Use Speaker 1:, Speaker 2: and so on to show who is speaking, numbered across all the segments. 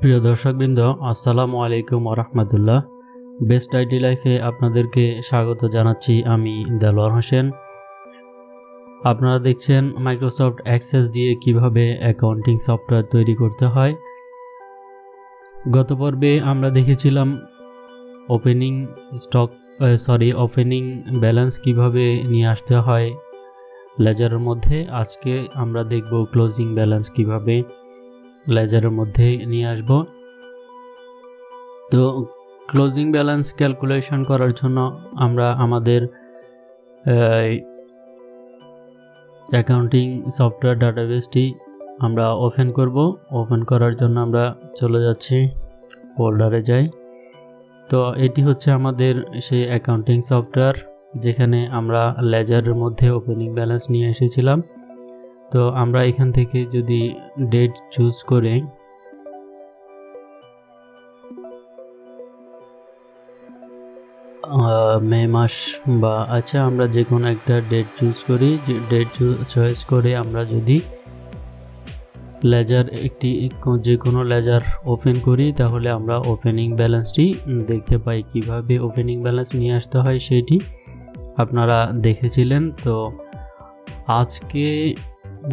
Speaker 1: প্রিয় দর্শকবৃন্দ, আসসালামু আলাইকুম ওয়া রাহমাতুল্লাহ। বেস্ট আইটি লাইফে আপনাদেরকে স্বাগত জানাচ্ছি। আমি দেলোয়ার হোসেন। আপনারা দেখছেন মাইক্রোসফট অ্যাক্সেস দিয়ে কিভাবে অ্যাকাউন্টিং সফটওয়্যার তৈরি করতে হয়। গত পর্বে আমরা দেখেছিলাম ওপেনিং ব্যালেন্স কিভাবে নিয়ে আসতে হয় লেজারের মধ্যে। আজকে আমরা দেখব ক্লোজিং ব্যালেন্স কিভাবে লেজারের মধ্যে নিয়ে আসব। তো ক্লোজিং ব্যালেন্স ক্যালকুলেশন করার জন্য আমরা আমাদের অ্যাকাউন্টিং সফটওয়্যার ডাটাবেসটি আমরা ওপেন করব। ওপেন করার জন্য আমরা চলে যাচ্ছি, ফোল্ডারে যাই। তো এটি হচ্ছে আমাদের সেই অ্যাকাউন্টিং সফটওয়্যার যেখানে আমরা লেজারের মধ্যে ওপেনিং ব্যালেন্স নিয়ে এসেছিলাম। তো আমরা এখান থেকে যদি ডেট চুজ করে মে মাস বা আমরা যে কোনো একটা ডেট চুজ করি, ডেট চয়েস করে আমরা যদি লেজার যে কোনো লেজার ওপেন করি তাহলে আমরা ওপেনিং ব্যালেন্সটি দেখতে পাই। কিভাবে ওপেনিং ব্যালেন্স নিয়ে আসতে হয় সেটি আপনারা দেখেছিলেন। তো আজকে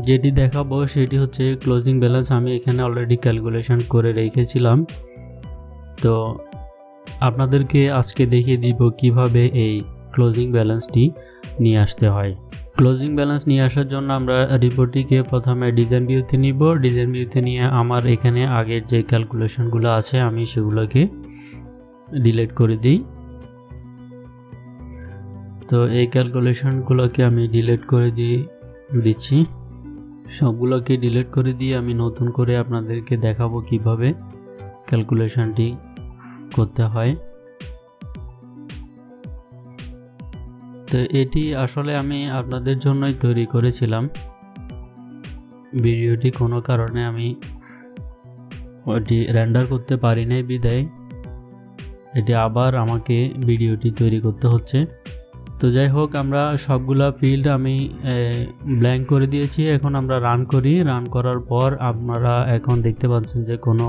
Speaker 1: যেটি দেখাবো সেটি হচ্ছে ক্লোজিং ব্যালেন্স। আমি এখানে অলরেডি ক্যালকুলেশন করে রেখেছিলাম। তো আপনাদেরকে আজকে দেখিয়ে দিব কিভাবে এই ক্লোজিং ব্যালেন্সটি নিয়ে আসতে হয়। ক্লোজিং ব্যালেন্স নিয়ে আসার জন্য আমরা রিপোর্টটিকে প্রথমে ডিজাইন ভিউতে নিব। ডিজাইন ভিউতে নিয়ে আমার এখানে আগের যে ক্যালকুলেশনগুলো আছে আমি সেগুলোকে ডিলিট করে দিই। তো এই ক্যালকুলেশনগুলোকে আমি ডিলিট করে দিচ্ছি। সবগুলোকে ডিলিট করে দিয়ে আমি নতুন করে আপনাদেরকে দেখাবো কিভাবে ক্যালকুলেশনটি করতে হয়। তো এটি আসলে আমি আপনাদের জন্যই তৈরি করেছিলাম। ভিডিওটি কোনো কারণে আমি ওটি রেন্ডার করতে পারি নাই বিদায় এটি আবার আমাকে ভিডিওটি তৈরি করতে হচ্ছে। তো যাই হোক, আমরা সবগুলা ফিল্ড আমি ব্ল্যাঙ্ক করে দিয়েছি। এখন আমরা রান করি। রান করার পর আপনারা এখন দেখতে পাচ্ছেন যে কোনো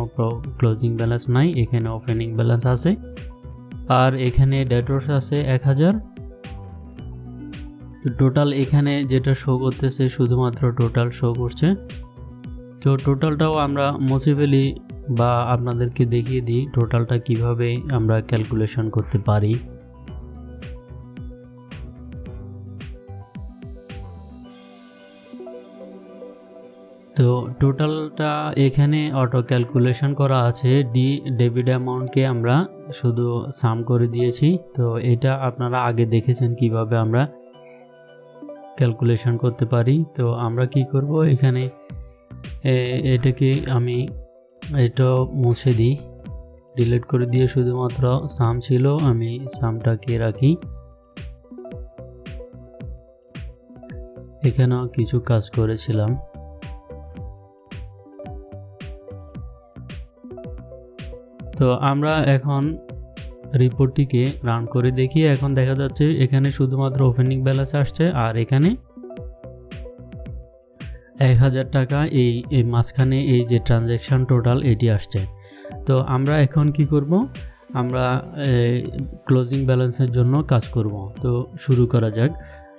Speaker 1: ক্লোজিং ব্যালেন্স নাই, এখানে ওপেনিং ব্যালেন্স আছে আর এখানে ডেটর্স আছে 1000। তো টোটাল এখানে যেটা শো করতেছে শুধুমাত্র টোটাল শো করছে। তো টোটালটাও আমরা মুছে ফেলি বা আপনাদেরকে দেখিয়ে দিই টোটালটা কিভাবে আমরা ক্যালকুলেশন করতে পারি। তো টোটালটা এখানে অটো ক্যালকুলেশন করা আছে। ডেবিট অ্যামাউন্টকে আমরা শুধু সাম করে দিয়েছি। তো এটা আপনারা আগে দেখেছেন কিভাবে আমরা ক্যালকুলেশন করতে পারি। তো আমরা কি করব, এখানে এটাকে আমি এটা মুছে দিই, ডিলিট করে দিয়ে শুধুমাত্র সাম ছিল, আমি সামটাকে রাখি। এখানেও কিছু কাজ করেছিলাম। তো আমরা এখন রিপোর্টটিকে রান করে দেখি। এখন দেখা যাচ্ছে এখানে শুধুমাত্র ওপেনিং ব্যালেন্স আসছে আর এখানে 1000 টাকা এই মাঝখানে এই যে ট্রানজ্যাকশন টোটাল এটি আসছে। তো আমরা এখন কি করব, আমরা ক্লোজিং ব্যালেন্সের জন্য কাজ করব। তো শুরু করা যাক।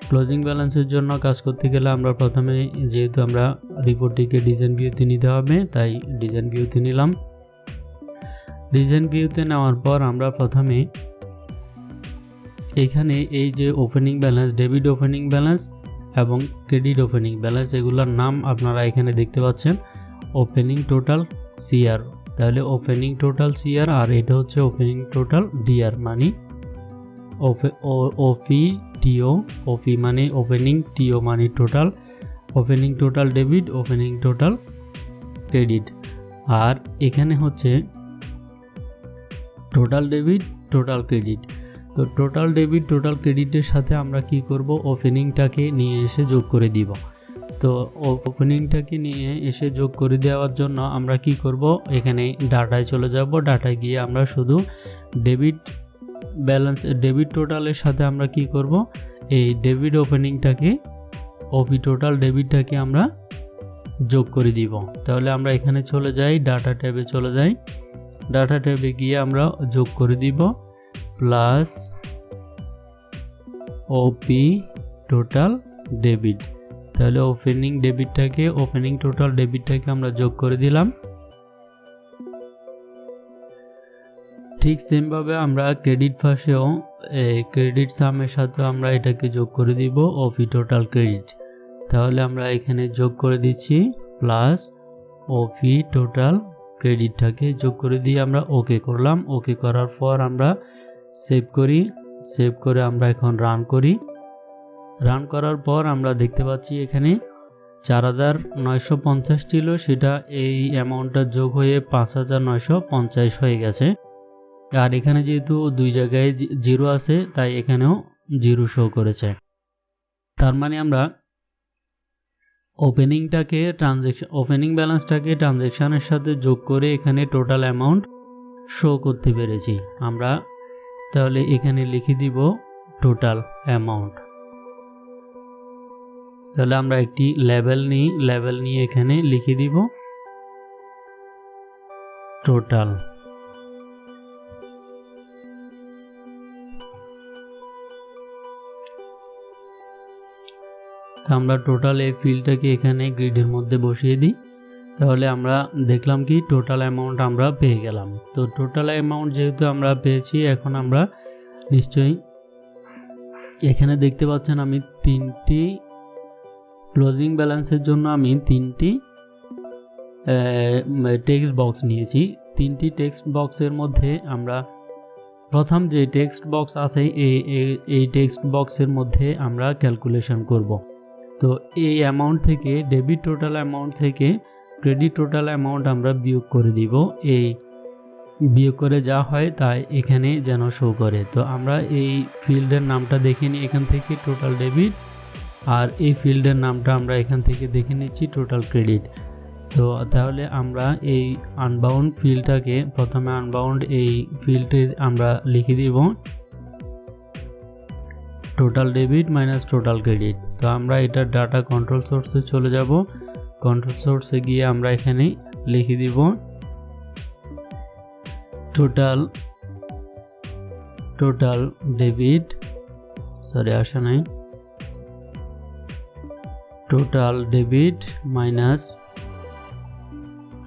Speaker 1: ক্লোজিং ব্যালেন্সের জন্য কাজ করতে গেলে আমরা প্রথমে যেহেতু আমরা রিপোর্টটিকে ডিজাইন ভিউতে নিতে হবে তাই ডিজাইন ভিউতে নিলাম। ডিজাইন ভিউতে নেওয়ার পর আমরা প্রথমে এখানে এই যে opening balance, debit opening balance এবং ক্রেডিট ওপেনিং ব্যালেন্স, এগুলোর নাম আপনারা এখানে দেখতে পাচ্ছেন ওপেনিং টোটাল সিআর। তাহলে ওপেনিং টোটাল সিআর আর এটা হচ্ছে ওপেনিং টোটাল ডিআর, মানে ওপি মানে ওপেনিং, টিও মানে total, opening total debit, opening total credit. আর এখানে হচ্ছে টোটাল ডেবিট, টোটাল ক্রেডিট। তো টোটাল ডেবিট, টোটাল ক্রেডিটের সাথে আমরা কি করব, ওপেনিংটাকে নিয়ে এসে যোগ করে দিব। তো ওপেনিংটাকে নিয়ে এসে যোগ করে দেওয়ার জন্য আমরা কি করব, এখানে ডাটায় চলে যাব। ডাটায় গিয়ে আমরা শুধু ডেবিট ব্যালেন্স, ডেবিট টোটালের সাথে আমরা কি করব, এই ডেবিট ওপেনিংটাকে, ওপি টোটাল ডেবিটটাকে আমরা যোগ করে দিব। তাহলে আমরা এখানে চলে যাই, ডাটা ট্যাবে চলে যাই, ডাটা ট্যাবে গিয়ে আমরা যোগ করে দিব প্লাস ওপি টোটাল ডেবিট। তাহলে ওপেনিং টোটাল ডেবিটটাকে আমরা যোগ করে দিলাম। ঠিক সেমভাবে আমরা ক্রেডিট পাশেও ক্রেডিট সামের সাথে আমরা এটাকে যোগ করে দিব ওপি টোটাল ক্রেডিট। তাহলে আমরা এখানে যোগ করে দিচ্ছি প্লাস ওপি টোটাল ক্রেডিটটাকে যোগ করে দিয়ে আমরা ওকে করলাম। ওকে করার পর আমরা সেভ করে আমরা এখন রান করি। রান করার পর আমরা দেখতে পাচ্ছি এখানে 4950 ছিল, সেটা এই অ্যামাউন্টটা যোগ হয়ে 5950 হয়ে গেছে। আর এখানে যেহেতু দুই জায়গায় জিরো আছে তাই এখানেও জিরো শো করেছে। তার মানে আমরা ওপেনিং ব্যালেন্সটাকে ট্রানজ্যাকশনের সাথে যোগ করে এখানে টোটাল অ্যামাউন্ট শো করতে পেরেছি আমরা। তাহলে এখানে লিখে দিব টোটাল অ্যামাউন্ট। তাহলে আমরা একটি লেভেল নিয়ে এখানে লিখে দিব টোটাল। আমরা টোটাল এই ফিল্ডটাকে এখানে গ্রিডের মধ্যে বসিয়ে দিই। তাহলে আমরা দেখলাম কি টোটাল অ্যামাউন্ট আমরা পেয়ে গেলাম। তো টোটাল অ্যামাউন্ট যেহেতু আমরা পেয়েছি, এখন আমরা নিশ্চয়ই এখানে দেখতে পাচ্ছেন আমি তিনটি ক্লোজিং ব্যালেন্সের জন্য আমি তিনটি টেক্সট বক্স নিয়েছি। তিনটি টেক্সট বক্সের মধ্যে আমরা প্রথম যে টেক্সট বক্স আছে এই টেক্সট বক্সের মধ্যে আমরা ক্যালকুলেশন করব। তো এই অ্যামাউন্ট থেকে ডেবিট টোটাল অ্যামাউন্ট থেকে ক্রেডিট টোটাল অ্যামাউন্ট আমরা বিয়োগ করে দিব। এই বিয়োগ করে যা হয় তাই এখানে যেন শো করে। তো আমরা এই ফিল্ডের নামটা দেখে নিই এখান থেকে টোটাল ডেবিট, আর এই ফিল্ডের নামটা আমরা এখান থেকে দেখে নিচ্ছি টোটাল ক্রেডিট। তো তাহলে আমরা এই আনবাউন্ড ফিল্ডটাকে প্রথমে এই ফিল্ডে আমরা লিখে দিব total debit minus total credit. তো আমরা এটা ডাটা কন্ট্রোল সোর্সে চলে যাব। কন্ট্রোল সোর্সে গিয়ে আমরা এখানে লিখে দিব total debit, total debit minus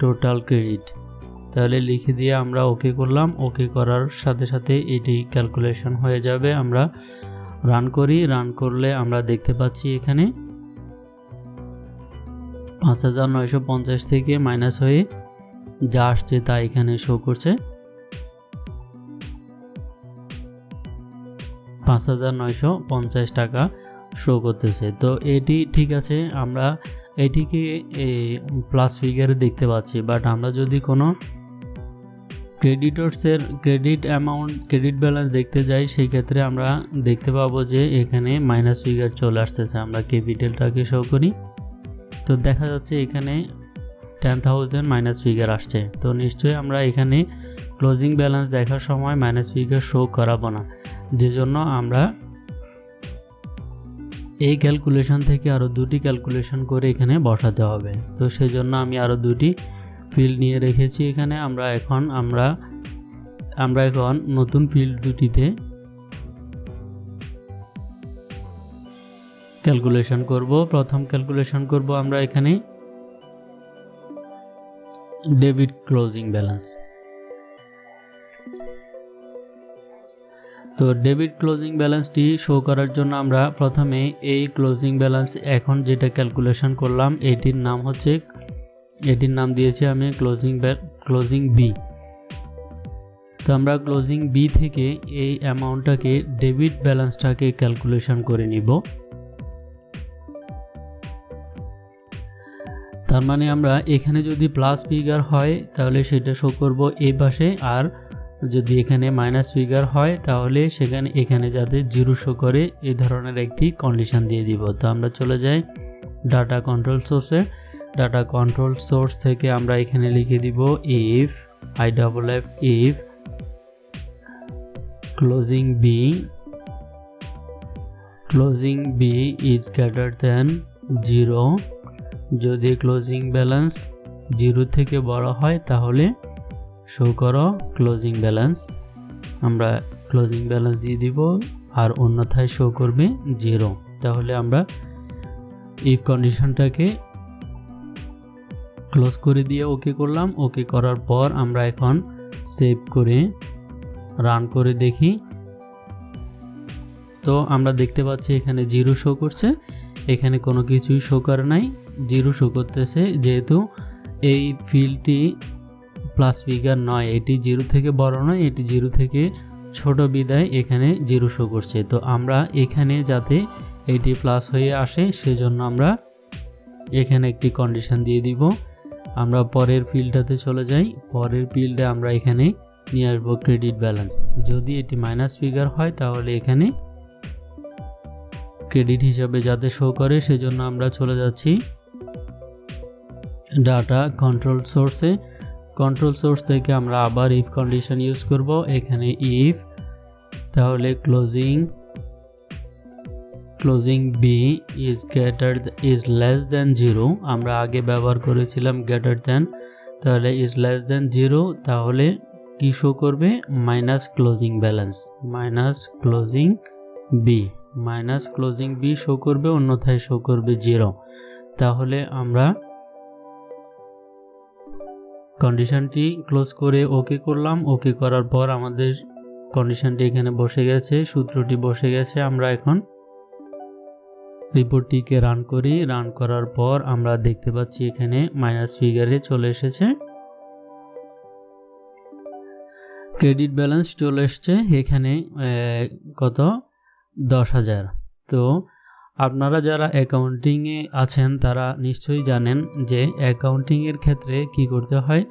Speaker 1: total credit. তাহলে লিখে দিয়ে আমরা ওকে করলাম। ওকে করার সাথে সাথে এটি ক্যালকুলেশন হয়ে যাবে। আমরা রান করলে আমরা দেখতে পাচ্ছি এখানে 5950 থেকে মাইনাস হয়ে যা আসছে তা এখানে শো করছে 5950 টাকা শো করতেছে। তো এটি ঠিক আছে, আমরা এটিকে প্লাস ফিগারে দেখতে পাচ্ছি। বাট আমরা যদি কোনো ক্রেডিটরসের ক্রেডিট ব্যালেন্স দেখতে যাই, সেই ক্ষেত্রে আমরা দেখতে পাবো যে এখানে মাইনাস ফিগার চলে আসতেছে। আমরা ক্যাপিটালটাকে শো করি, তো দেখা যাচ্ছে এখানে 10,000 মাইনাস ফিগার আসছে। তো নিশ্চয়ই আমরা এখানে ক্লোজিং ব্যালেন্স দেখার সময় মাইনাস ফিগার শো করাবো না, যে জন্য আমরা এই ক্যালকুলেশন থেকে আরও দুটি ক্যালকুলেশন করে এখানে বসাতে হবে। তো সেই জন্য আমি আরও দুটি ফিল্ড নিয়ে রেখেছি এখানে। আমরা এখন নতুন ফিল্ড দুটিতে ক্যালকুলেশন করব। প্রথম ক্যালকুলেশন করব আমরা এখানে ডেবিট ক্লোজিং ব্যালেন্স। তো ডেবিট ক্লোজিং ব্যালেন্সটি শো করার জন্য আমরা প্রথমে এই ক্লোজিং ব্যালেন্স এখন যেটা ক্যালকুলেশন করলাম এটির নাম দিয়েছি আমি ক্লোজিং বি। তো আমরা ক্লোজিং বি থেকে এই অ্যামাউন্টটাকে ডেবিট ব্যালেন্সটাকে ক্যালকুলেশন করে নিব। তার মানে আমরা এখানে যদি প্লাস ফিগার হয় তাহলে সেটা শো করব এই পাশে, আর যদি এখানে মাইনাস ফিগার হয় তাহলে এখানে যাতে জিরো শো করে এই ধরনের একটি কন্ডিশন দিয়ে দিব। তো আমরা চলে যাই ডাটা কন্ট্রোল সোর্সে। ডাটা কন্ট্রোল সোর্স থেকে আমরা এখানে লিখে দিব if closing B is greater than 0 যদি ক্লোজিং ব্যালেন্স 0 থেকে বড় হয় তাহলে শো করো ক্লোজিং ব্যালেন্স। আমরা ক্লোজিং ব্যালেন্স দিয়ে দিব, আর অন্যথায় শো করবে 0। তাহলে আমরা ইফ কন্ডিশনটাকে ক্লোজ করে দিয়ে ওকে করলাম। ওকে করার পর আমরা এখন সেভ করে রান করে দেখি। তো আমরা দেখতে পাচ্ছি এখানে 0 শো করছে, এখানে কোনো কিছুই শো করে নাই, 0 শো করতেছে, যেহেতু এই ফিল্ডটি প্লাস ফিগার নয়, এটি 0 থেকে বড় নয়, এটি 0 থেকে ছোট বিদায় এখানে 0 শো করছে। তো আমরা এখানে যাতে এটি প্লাস হয়ে আসে সেজন্য আমরা এখানে একটি কন্ডিশন দিয়ে দিব। আমরা পরের ফিল্ডটাতে চলে যাই। পরের ফিল্ডে আমরা এখানে নিয়ে আসবো ক্রেডিট ব্যালেন্স। যদি এটি মাইনাস ফিগার হয় তাহলে এখানে ক্রেডিট হিসাবে যাতে শো করে সেজন্য আমরা চলে যাচ্ছি ডাটা কন্ট্রোল সোর্সে। কন্ট্রোল সোর্স থেকে আমরা আবার ইফ কন্ডিশন ইউজ করব। এখানে ইফ তাহলে closing B is less than 0, আমরা আগে ব্যবহার করেছিলাম গ্রেটার দেন, তাহলে ইজ লেস দেন 0, তাহলে কি শো করবে minus closing balance, minus closing B show করবে, অন্যথায় শো করবে 0। তাহলে আমরা কন্ডিশনটি ক্লোজ করে ওকে করলাম। ওকে করার পর আমাদের কন্ডিশনটি এখানে বসে গেছে, সূত্রটি বসে গেছে। আমরা এখন রিপোর্টটিকে রান করি। রান করার পর আমরা দেখতে পাচ্ছি এখানে মাইনাস ফিগারে চলে এসেছে, ক্রেডিট ব্যালেন্স চলে এসছে এখানে কত 10,000। তো আপনারা যারা অ্যাকাউন্টিংয়ে আছেন তারা নিশ্চয়ই জানেন যে অ্যাকাউন্টিংয়ের ক্ষেত্রে কি করতে হয়,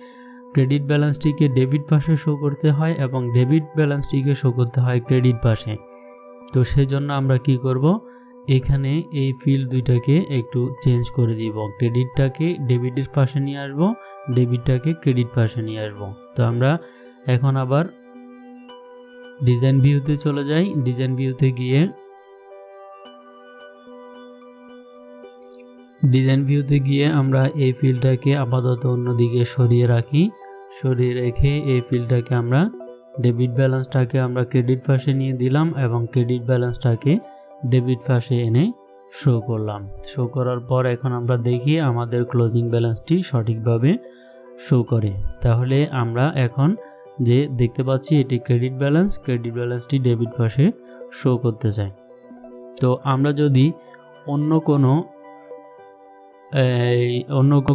Speaker 1: ক্রেডিট ব্যালেন্সটিকে ডেবিট পাশে শো করতে হয় এবং ডেবিট ব্যালেন্সটিকে শো করতে হয় ক্রেডিট পাশে। তো সেজন্য আমরা কি করব, এখানে এই ফিল্ড দুইটাকে একটু চেঞ্জ করে দিব, ক্রেডিটটাকে ডেবিটের পাশে নিয়ে আসব, ডেবিটটাকে ক্রেডিট পাশে নিয়ে আসব। তো আমরা এখন আবার ডিজাইন ভিউতে চলে যাই। ডিজাইন ভিউতে গিয়ে আমরা এই ফিল্ডটাকে আপাতত অন্যদিকে সরিয়ে রাখি। সরিয়ে রেখে এই ফিল্ডটাকে আমরা ডেবিট ব্যালেন্সটাকে আমরা ক্রেডিট পাশে নিয়ে দিলাম এবং ক্রেডিট ব্যালেন্সটাকে ডেবিট পাশে এনে শো করলাম। শো করার পর এখন আমরা দেখি আমাদের ক্লোজিং ব্যালেন্সটি সঠিকভাবে শো করে। তাহলে আমরা এখন যে দেখতে পাচ্ছি এটি ক্রেডিট ব্যালেন্সটি ডেবিট পাশে শো করতে চাই। তো আমরা যদি অন্য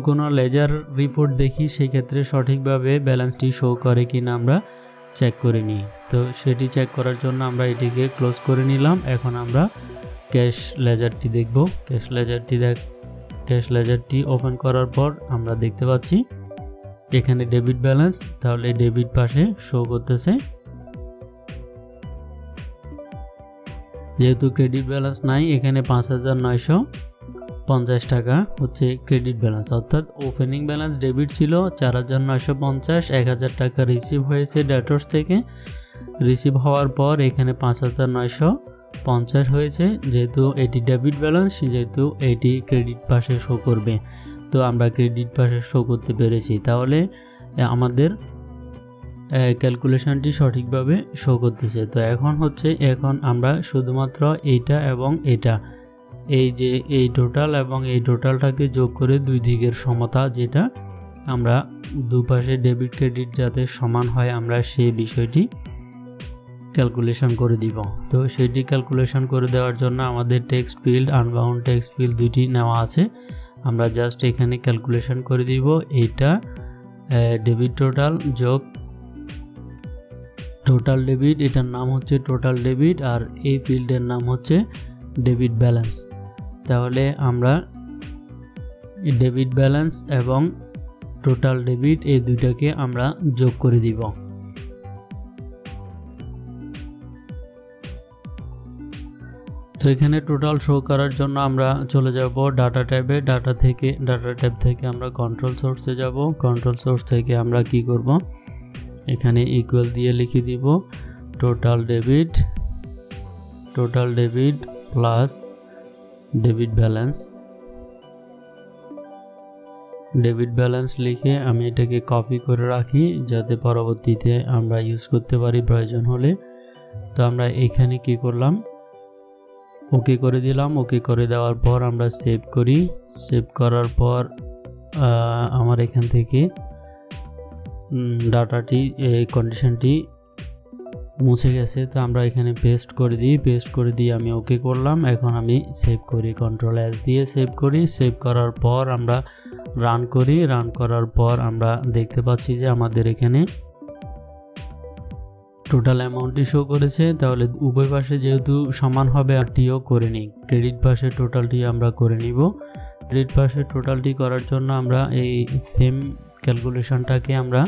Speaker 1: কোনো লেজার রিপোর্ট দেখি সেক্ষেত্রে সঠিকভাবে ব্যালেন্সটি শো করে কিনা আমরা চেক করে নিই। তো সেটি চেক করার জন্য আমরা এটিকে ক্লোজ করে নিলাম। এখন আমরা ক্যাশ লেজারটি দেখব। ক্যাশ লেজারটি ওপেন করার পর আমরা দেখতে পাচ্ছি এখানে ডেবিট ব্যালেন্স, তাহলে ডেবিট পাশে শো করতেছে। যেহেতু ক্রেডিট ব্যালেন্স নাই, এখানে 5,950 টাকা হচ্ছে ক্রেডিট ব্যালেন্স, অর্থাৎ ওপেনিং ব্যালেন্স ডেবিট ছিল 4,950, 1,000 টাকা রিসিভ হয়েছে ডেটর্স থেকে। রিসিভ হওয়ার পর এখানে 5,950 হয়েছে। যেহেতু এটি ডেবিট ব্যালেন্স, যেহেতু এটি ক্রেডিট পাশে শো করবে, তো আমরা ক্রেডিট পাশে শো করতে পেরেছি। তাহলে আমাদের ক্যালকুলেশনটি সঠিকভাবে শো করতেছে। তো এখন আমরা শুধুমাত্র এইটা এবং এটা, এই যে এই টোটাল এবং এই টোটালটাকে যোগ করে দুই দিকের সমতা, যেটা আমরা দুপাশে ডেবিট ক্রেডিট যাতে সমান হয়, আমরা সেই বিষয়টি ক্যালকুলেশন করে দিব। তো সেটি ক্যালকুলেশন করে দেওয়ার জন্য আমাদের text field, unbound text field দুইটি নেওয়া আছে। আমরা জাস্ট এখানে ক্যালকুলেশন করে দিব, এইটা ডেবিট টোটাল যোগ টোটাল ডেবিট, এটার নাম হচ্ছে টোটাল ডেবিট, আর এই ফিল্ডের নাম হচ্ছে ডেবিট ব্যালেন্স। তাহলে আমরা ডেবিট ব্যালেন্স এবং টোটাল ডেবিট এই দুইটাকে আমরা যোগ করে দিব। তো এখানে টোটাল শো করার জন্য আমরা চলে যাব ডাটা ট্যাবে। ডাটা ট্যাব থেকে আমরা কন্ট্রোল সোর্সে যাব। কন্ট্রোল সোর্স থেকে আমরা কি করব, এখানে ইকুয়াল দিয়ে লিখে দিব total debit plus debit balance debit balance লিখে আমি এটাকে কপি করে রাখি যাতে পরবর্তীতে আমরা ইউজ করতে পারি প্রয়োজন হলে। তো আমরা এখানে কি করলাম, ওকে করে দিলাম। ওকে করে দেওয়ার পর আমরা সেভ করি। সেভ করার পর আমার এখান থেকে ডাটাটি কন্ডিশনটি মুছে গেছে। তো আমরা এখানে পেস্ট করে দিই। পেস্ট করে দিয়ে আমি ওকে করলাম। এখন আমি সেভ করি, কন্ট্রোল এস দিয়ে সেভ করি। সেভ করার পর আমরা রান করি। রান করার পর আমরা দেখতে পাচ্ছি যে আমাদের এখানে টোটাল অ্যামাউন্টটি শো করেছে। তাহলে উভয় পাশে যেহেতু সমান হবে, আরটিও করে নিই। ক্রেডিট পাশে টোটালটি আমরা করে নিব। ক্রেডিট পাশে টোটালটি করার জন্য আমরা এই সেম ক্যালকুলেশনটাকে আমরা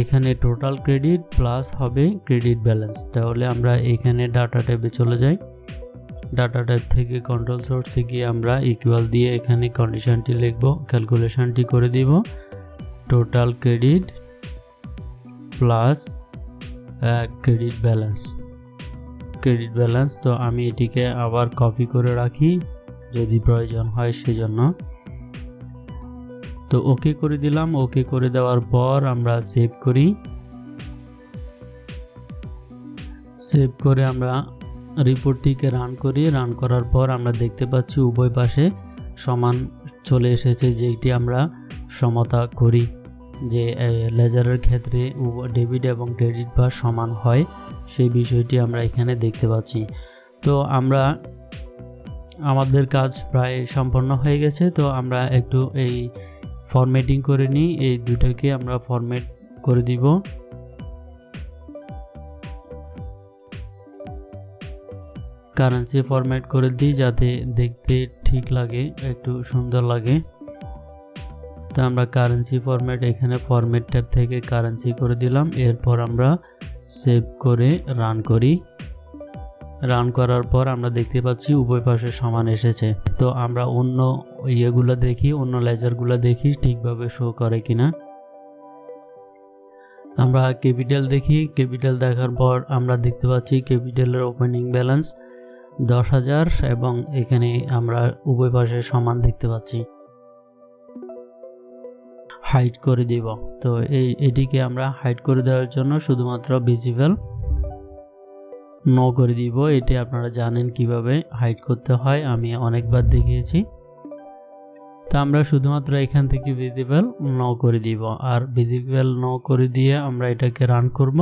Speaker 1: এখানে টোটাল ক্রেডিট প্লাস হবে ক্রেডিট ব্যালেন্স। তাহলে আমরা এখানে ডাটা ট্যাবে চলে যাই। ডাটা ট্যাব থেকে কন্ট্রোল সোর্সে গিয়ে আমরা ইকুয়াল দিয়ে এখানে কন্ডিশনটি লিখব, ক্যালকুলেশনটি করে দিব total credit plus credit balance. তো আমি এটিকে আবার কপি করে রাখি যদি প্রয়োজন হয় সেজন্য। তো ওকে করে দিলাম। ওকে করে দেওয়ার পর আমরা সেভ করি। সেভ করে আমরা রিপোর্টটিকে রান করি। রান করার পর আমরা দেখতে পাচ্ছি উভয় পাশে সমান চলে এসেছে, যেটি আমরা সমতা করি যে লেজারের ক্ষেত্রে ডেবিট এবং ক্রেডিট পাস সমান হয়, সেই বিষয়টি আমরা এখানে দেখতে পাচ্ছি। তো আমরা আমাদের কাজ প্রায় সম্পন্ন হয়ে গেছে। তো আমরা একটু এই ফরম্যাটিং করে নিই। এই দুটাকে আমরা ফরম্যাট করে দিব। কারেন্সি ফরম্যাট করে দিই যাতে দেখতে ঠিক লাগে, একটু সুন্দর লাগে। তো আমরা কারেন্সি ফরম্যাট এখানে ফরম্যাট ট্যাব থেকে কারেন্সি করে দিলাম। এরপর আমরা সেভ করে রান করি। রান করার পর আমরা দেখতে পাচ্ছি উভয় পাশে সমান এসেছে। তো আমরা অন্য ইয়েগুলো দেখি, অন্য লেজারগুলো দেখি ঠিকভাবে শো করে কিনা। আমরা ক্যাপিটাল দেখি। ক্যাপিটাল দেখার পর আমরা দেখতে পাচ্ছি ক্যাপিটালের ওপেনিং ব্যালেন্স 10,000 এবং এখানে আমরা উভয় পাশে সমান দেখতে পাচ্ছি। হাইড করে দিব। তো এটিকে আমরা হাইড করে দেওয়ার জন্য শুধুমাত্র ভিজিবল নো করে দিব। এটি আপনারা জানেন কিভাবে হাইড করতে হয়, আমি অনেকবার দেখিয়েছি। তো আমরা শুধুমাত্র এখান থেকে ভিজিবল নো করে দিব। আর ভিজিবল নো করে দিয়ে আমরা এটাকে রান করব।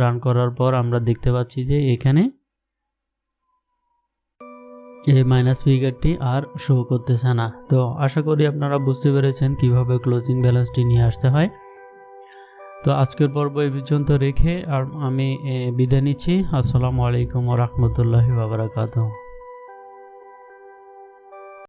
Speaker 1: রান করার পর আমরা দেখতে পাচ্ছি যে এখানে এই মাইনাস ফিগারটি আর শো করতেছে না। তো আশা করি আপনারা বুঝতে পেরেছেন কিভাবে ক্লোজিং ব্যালেন্সটি নিয়ে আসতে হয়। তো আজকের পর্ব এই পর্যন্ত রেখে আর আমি বিদায় নিচ্ছি। আসসালামু আলাইকুম ওয়া রাহমাতুল্লাহি ওয়া বারাকাতুহু।